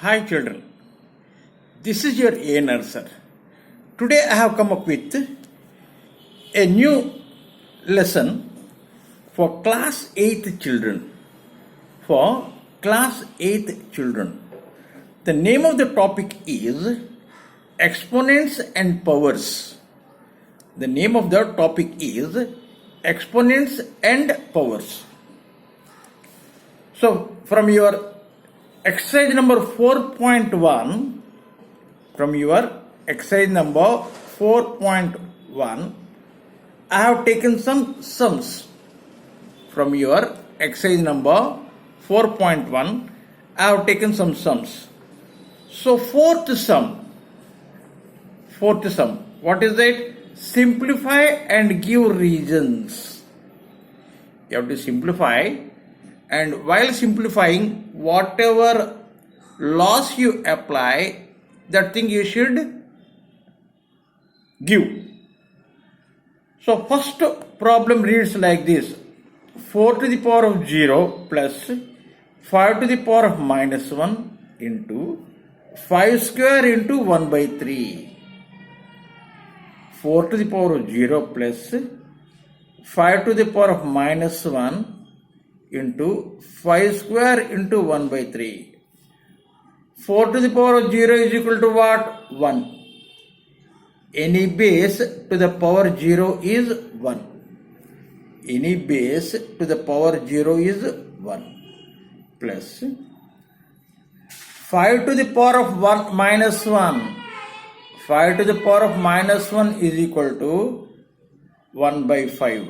Hi children, this is your A Nurser. Today I have come up with a new lesson for class 8th children. For class 8th children. The name of the topic is exponents and powers. The name of the topic is exponents and powers. So from your exercise number 4.1, I have taken some sums. From your exercise number 4.1, I have taken some sums. So fourth sum, what is it? Simplify and give reasons. You have to simplify, and while simplifying, whatever laws you apply, that thing you should give. So first problem reads like this: 4 to the power of 0 plus 5 to the power of minus 1 into 5 square into 1 by 3. 4 to the power of 0 plus 5 to the power of minus 1 into 5 square into 1 by 3. 4 to the power of 0 is equal to what? 1. Any base to the power 0 is 1. Any base to the power 0 is 1. Plus 5 to the power of 1 minus 1. 5 to the power of minus 1 is equal to 1 by 5.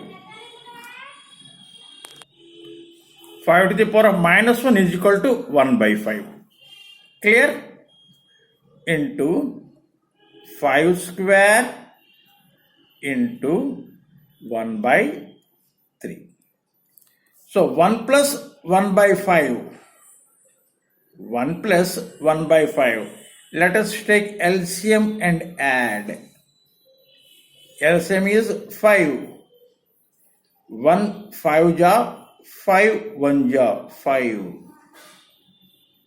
5 to the power of minus 1 is equal to 1 by 5. Clear? Into 5 square into 1 by 3. So 1 plus 1 by 5. 1 plus 1 by 5. Let us take LCM and add. LCM is 5. 1 5 ja 5 1 ja 5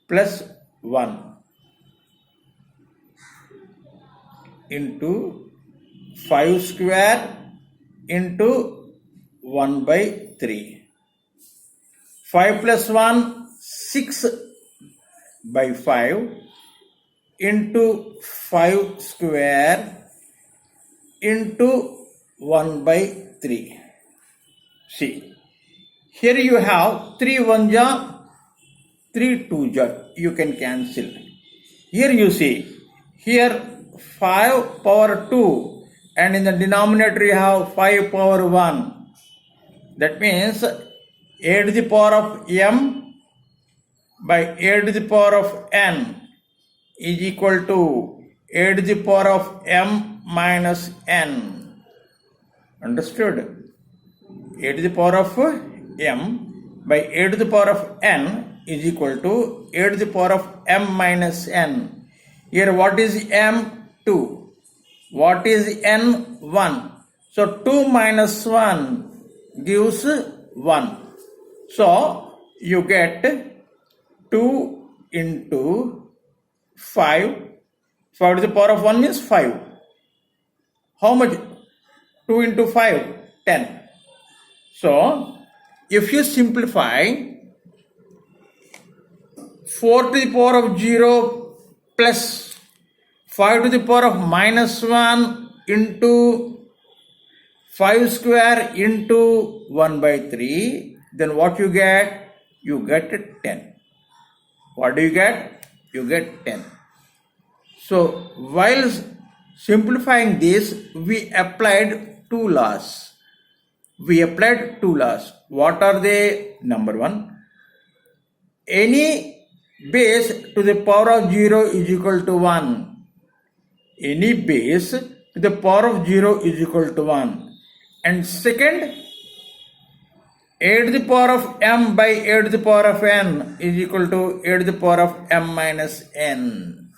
plus 1 into 5 square into 1 by 3. 5 plus 1 6 by 5 into 5 square into 1 by 3. See, here you have 3 1 ja, 3 2 ja. You can cancel. Here you see, here 5 power 2 and in the denominator you have 5 power 1. That means a to the power of m by a to the power of n is equal to a to the power of m minus n. Understood? A to the power of m by a to the power of n is equal to a to the power of m minus n. Here what is m? 2. What is n? 1. So 2 minus 1 gives 1. So you get 2 into 5. 5 to the power of 1 means 5. How much? 2 into 5? 10. So if you simplify 4 to the power of 0 plus 5 to the power of minus 1 into 5 square into 1 by 3, then what you get? You get 10. What do you get? You get 10. So while simplifying this, we applied two laws. What are they? Number 1, any base to the power of 0 is equal to 1. Any base to the power of 0 is equal to 1. And second, a to the power of m by a to the power of n is equal to a to the power of m minus n.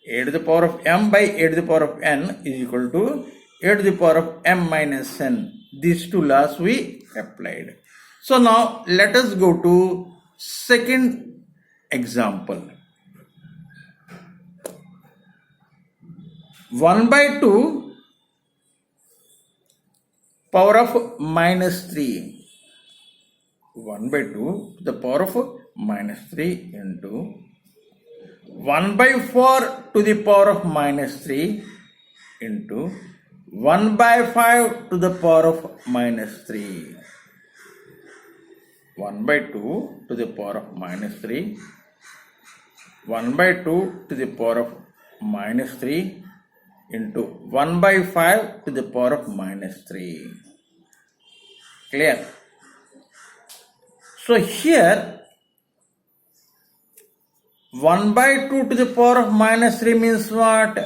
A to the power of m by a to the power of n is equal to a to the power of m minus n. These two laws we applied. So now let us go to second example. 1 by 2 power of minus 3. 1 by 2 to the power of minus 3 into 1 by 4 to the power of minus 3 into 1 by 5 to the power of minus 3. 1 by 2 to the power of minus 3. 1 by 2 to the power of minus 3 into 1 by 5 to the power of minus 3. Clear? So here 1 by 2 to the power of minus 3 means what?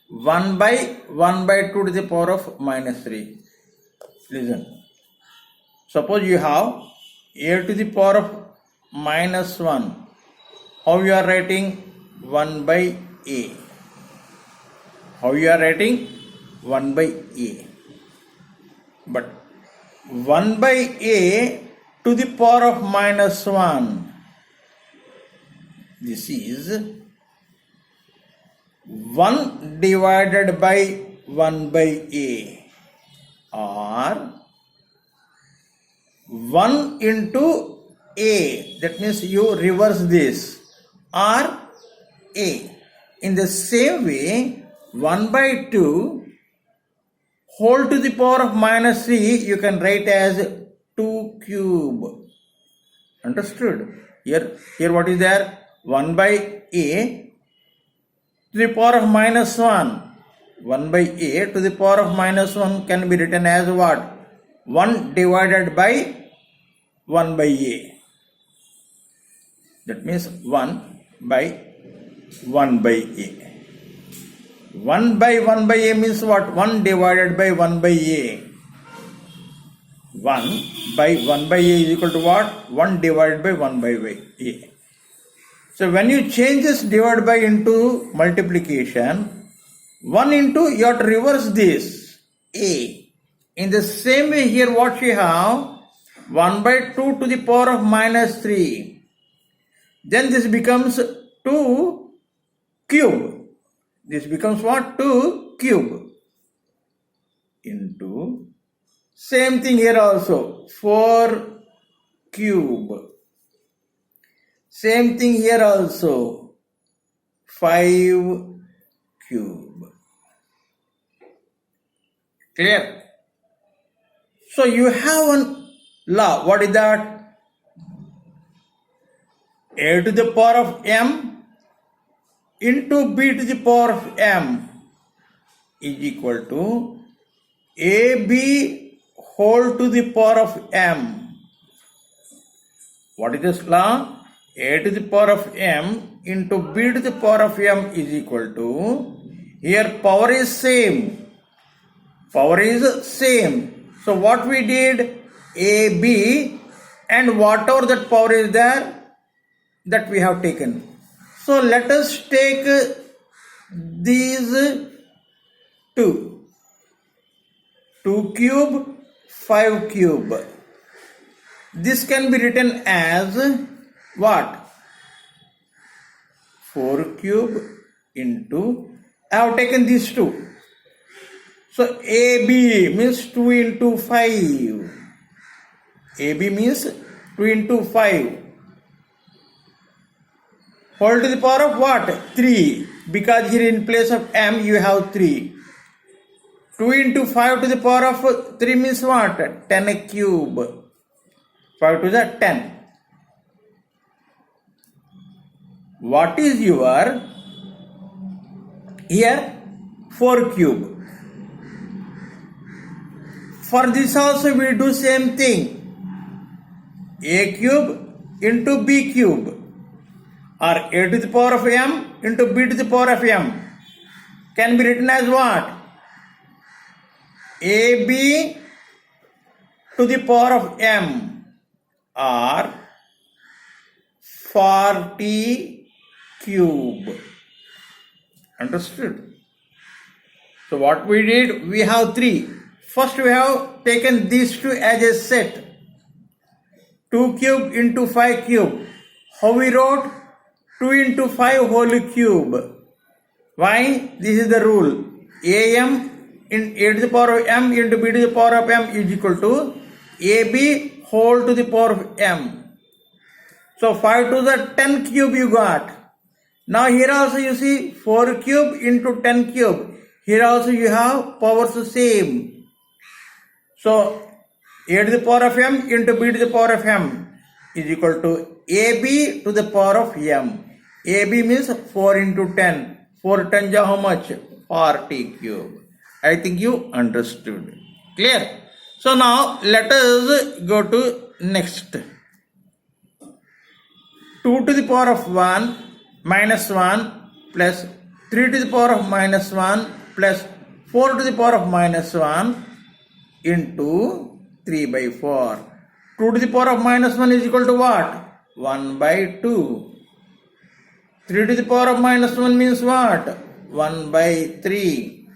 1 by 2 to the power of minus 3. Listen. Suppose you have a to the power of minus 1. How you are writing? 1 by a. How you are writing? 1 by a. But 1 by a to the power of minus 1. This is 1 divided by 1 by a, or 1 into a. That means you reverse this, or a. In the same way, 1 by 2 whole to the power of minus 3 you can write as 2 cube. Understood? Here what is there? 1 by a to the power of minus 1. 1 by a to the power of minus 1 can be written as what? 1 divided by 1 by a. That means 1 by 1 by a. 1 by 1 by a means what? 1 divided by 1 by a. 1 by 1 by a is equal to what? 1 divided by 1 by a. So when you change this divide by into multiplication, 1 into, you have to reverse this, a. In the same way here what we have? 1 by 2 to the power of minus 3. Then this becomes 2 cube. This becomes what? 2 cube. Into, same thing here also, 4 cube. Same thing here also, 5 cube. Clear? So you have one law. What is that? A to the power of m into b to the power of m is equal to ab whole to the power of m. What is this law? A to the power of m into b to the power of m is equal to, here power is same. Power is same. So what we did? ab and whatever that power is there, that we have taken. So let us take these 2. 2 cube, 5 cube. This can be written as what? 4 cube into, I have taken these 2. So AB means 2 into 5. AB means 2 into 5. Whole to the power of what? 3. Because here in place of m you have 3. 2 into 5 to the power of 3 means what? 10 cube. 5 to the 10. What is your here? 4 cube. For this also we do same thing. A cube into b cube, or a to the power of m into b to the power of m can be written as what? ab to the power of m, or 40 cube. Understood? So what we did, we have 3. First we have taken these 2 as a set. 2 cube into 5 cube. How we wrote? 2 into 5 whole cube. Why? This is the rule. am in a to the power of m into b to the power of m is equal to ab whole to the power of m. So 5 to the 10 cube you got. Now here also you see 4 cube into 10 cube. Here also you have powers the same. So a to the power of m into b to the power of m is equal to ab to the power of m. ab means 4 into 10. 4 10 ja how much? 40 cube. I think you understood. Clear? So now let us go to next. 2 to the power of 1 minus 1 plus 3 to the power of minus 1 plus 4 to the power of minus 1 into 3 by 4. 2 to the power of minus 1 is equal to what? 1 by 2. 3 to the power of minus 1 means what? 1 by 3.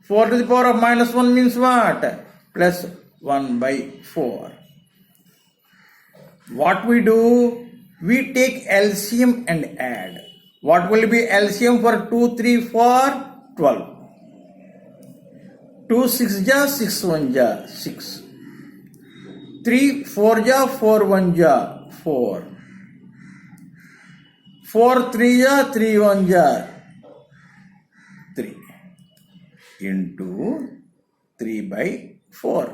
4 to the power of minus 1 means what? Plus 1 by 4. What we do? We take LCM and add. What will be LCM for 2, 3, 4? 12. 2 6 ja, 6 1 ja, 6. 3 4 ja, 4 1 ja, 4. 4 3 ja, 3 1 ja, 3. Into 3 by 4.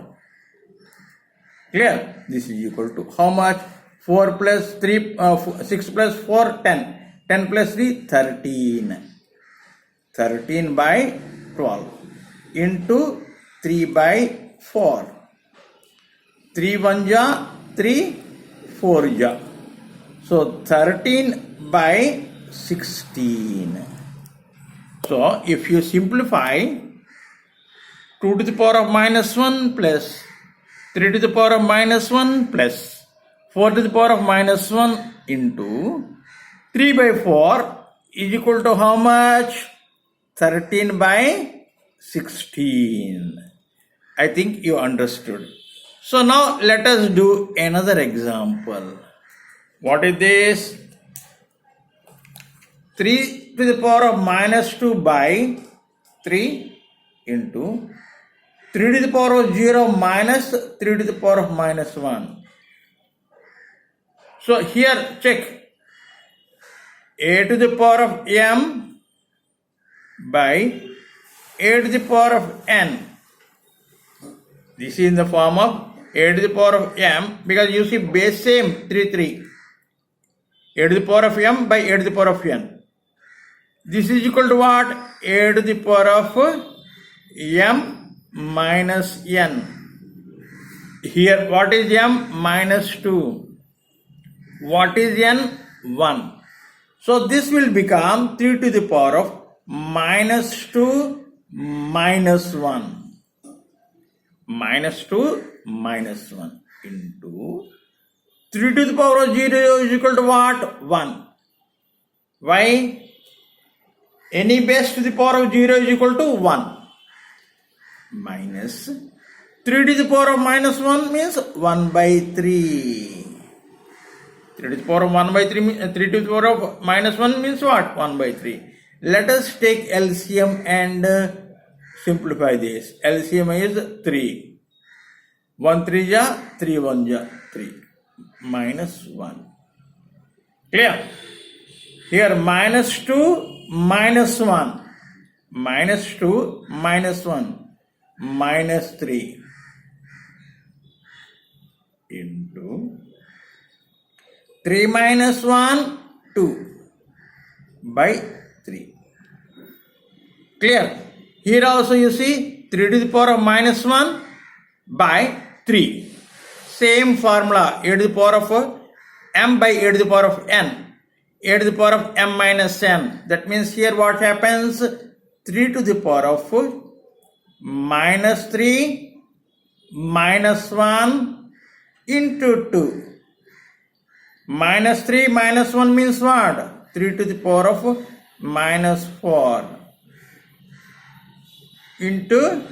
Clear? This is equal to how much? 4 plus 3, 6 plus 4, 10. 10 plus 3, 13. 13 by 12 into 3 by 4. 3 1 ja, 3, 4 ja. So 13 by 16. So if you simplify 2 to the power of minus 1 plus 3 to the power of minus 1 plus 4 to the power of minus 1 into 3 by 4 is equal to how much? 13 by 16. I think you understood. So now let us do another example. What is this? 3 to the power of minus 2 by 3 into 3 to the power of 0 minus 3 to the power of minus 1. So here check. A to the power of m by a to the power of n. This is in the form of a to the power of m because you see base same 3 3. A to the power of m by a to the power of n. This is equal to what? A to the power of m minus n. Here what is m? Minus 2. What is n? 1. So this will become 3 to the power of minus 2 minus 1. Minus 2 minus 1 into 3 to the power of 0 is equal to what? 1. Why? Any base to the power of 0 is equal to 1. Minus 3 to the power of minus 1 means 1 by 3. 3 to the power of 1 by 3, 3 to the power of minus 1 means what? 1 by 3. Let us take LCM and simplify this. LCM is 3. 1 3 ja, 3 1 ja, 3. Minus 1. Clear? Here minus 2 minus 1. Minus 2 minus 1. Minus 3. Into 3 minus 1, 2 by 3. Clear? Here also you see 3 to the power of minus 1 by 3. Same formula, a to the power of m by a to the power of n. A to the power of m minus n. That means here what happens? 3 to the power of minus 3 minus 1 into 2. Minus 3 minus 1 means what? 3 to the power of minus 4 into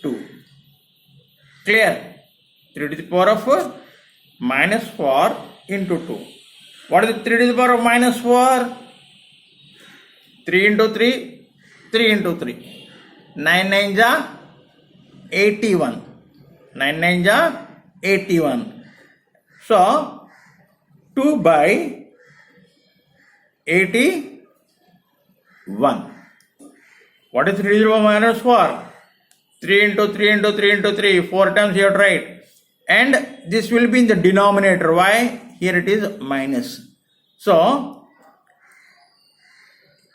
2. Clear? 3 to the power of minus 4 into 2. What is 3 to the power of minus 4? 3 into 3, 3 into 3. 9 9 ja 81. 9 9 ja 81. So 2 by 81. What is 3 0 minus 4? 3 into 3 into 3 into 3. 4 times you have to write. And this will be in the denominator. Why? Here it is minus. So,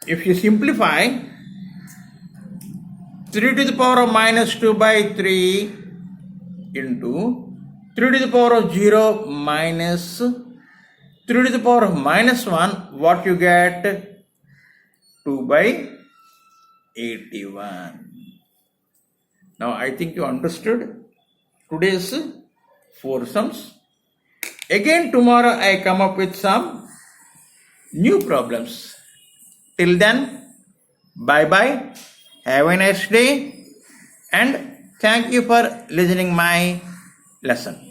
if you simplify, 3 to the power of minus 2 by 3 into 3 to the power of 0 minus 3 to the power of minus 1, what you get? 2 by 81. Now I think you understood today's 4 sums. Again tomorrow I come up with some new problems. Till then, bye bye. Have a nice day and thank you for listening my lesson.